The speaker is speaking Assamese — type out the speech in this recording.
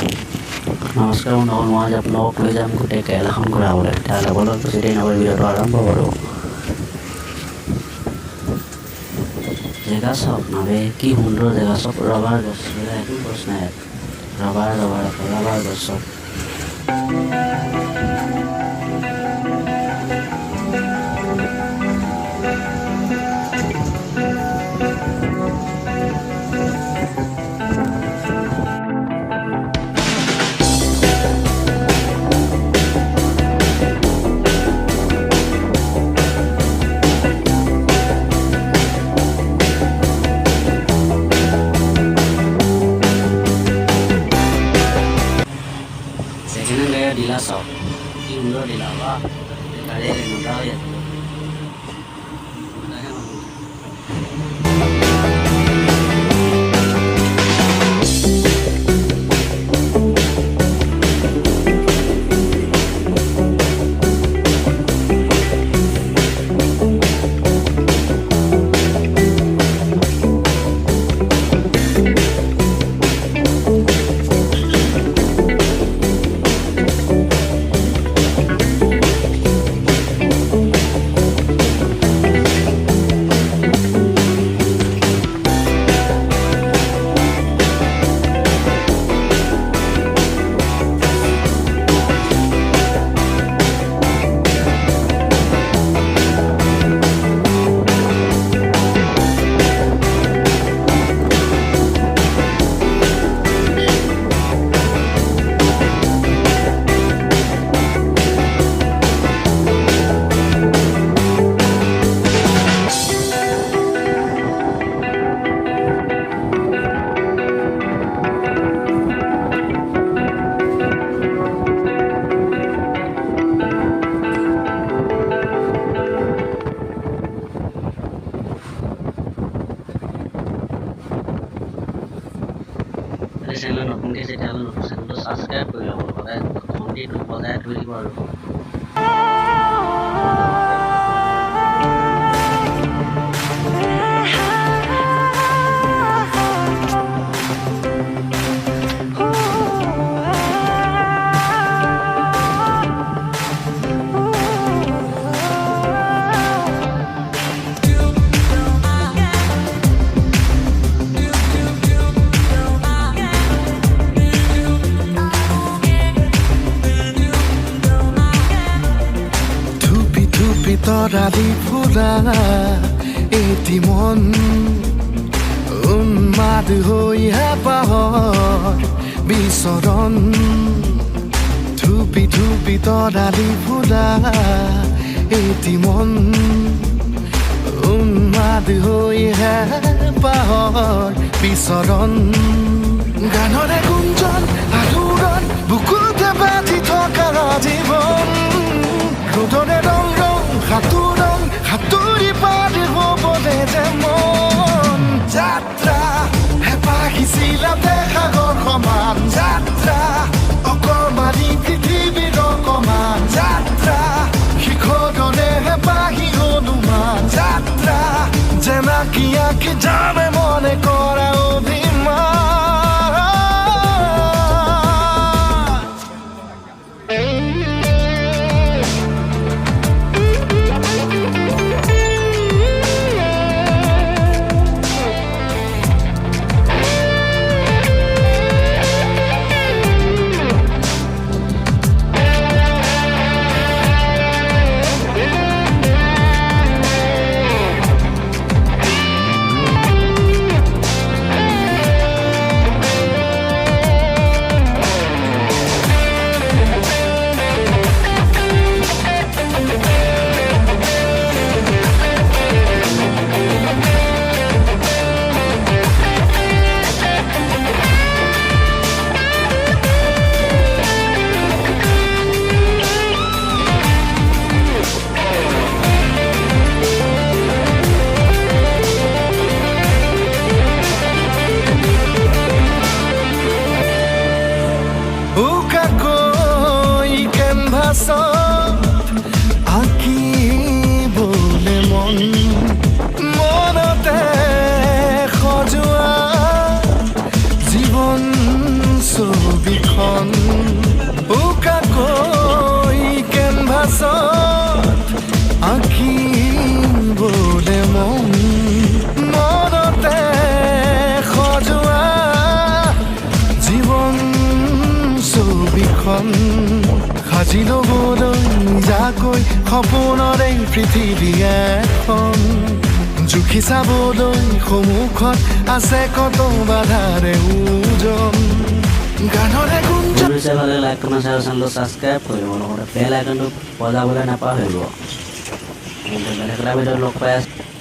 নমস্কাৰ বন্ধুসকল, মই আজি আপোনালোকক লৈ যাম গোটেই কেৰেলাখন ঘূৰাবলৈ। তেতিয়াহ'লে বলক বেছি দেৰি নকৰি ভিডিঅ'টো আৰম্ভ কৰোঁ। জেগা চাওক নাবে, কি সুন্দৰ জেগা চাওক। ৰবাৰ গছ, একো গছ নাই, ৰবাৰ গছ চাওক। Dila sok, ini dila apa? Kali ini tahu ya. Channel নতুনকৈ যেতিয়াহ'লে নতুন চেনেলটো ছাবস্ক্ৰাইব কৰি ল'ব, সদায় ঘণ্টিটো বজাই থৈ দিব আৰু তৰালি ফুৰা এটি মন উন্মাদ হৈ হেঁপাহৰ বিচৰণ ধুপি ধুপি তৰালি ফুৰা এটি মন উন্মাদ হৈ হেঁপাহৰ বিচৰণ গানৰে গুঞ্জন আলোড়ন বুকুতে বাজি থকা জীৱন ৰোদৰে ৰং সাঁতুৰি পাৰ হ'বলে যে মন যাত্ৰা হেঁপাহিছিলা সাগৰ সমান যাত্ৰা অকমানি পৃথিৱীৰ অকমান যাত্ৰা শিখৰনে হেঁপাহি হনুমান যাত্ৰা জেনাকি আঁকি যামে মনে কৰা অভিমান আঁকিবলে মন মনতে সজোৱা জীৱন ছবি এখন উকাকৈ কেনভাছত আঁকিবলে মনতে সজোৱা জীৱন ছবিখন সাজি ল'বলৈ যাকৈ সপোনৰে পৃথিৱী এখন জুখি চাবলৈ সন্মুখত আছে কত বাধাৰে ওজন গানৰে গুঞ্জ ভিডিঅ' ভালে লাইক কমেণ্ট আৰু চেনেলটো ছাবস্ক্ৰাইব কৰিব লগতে বেল আইকনটো বজাবলৈ নাপাহৰিব বেলেগ এটা ভিডিঅ'ত লগ পাই আছোঁ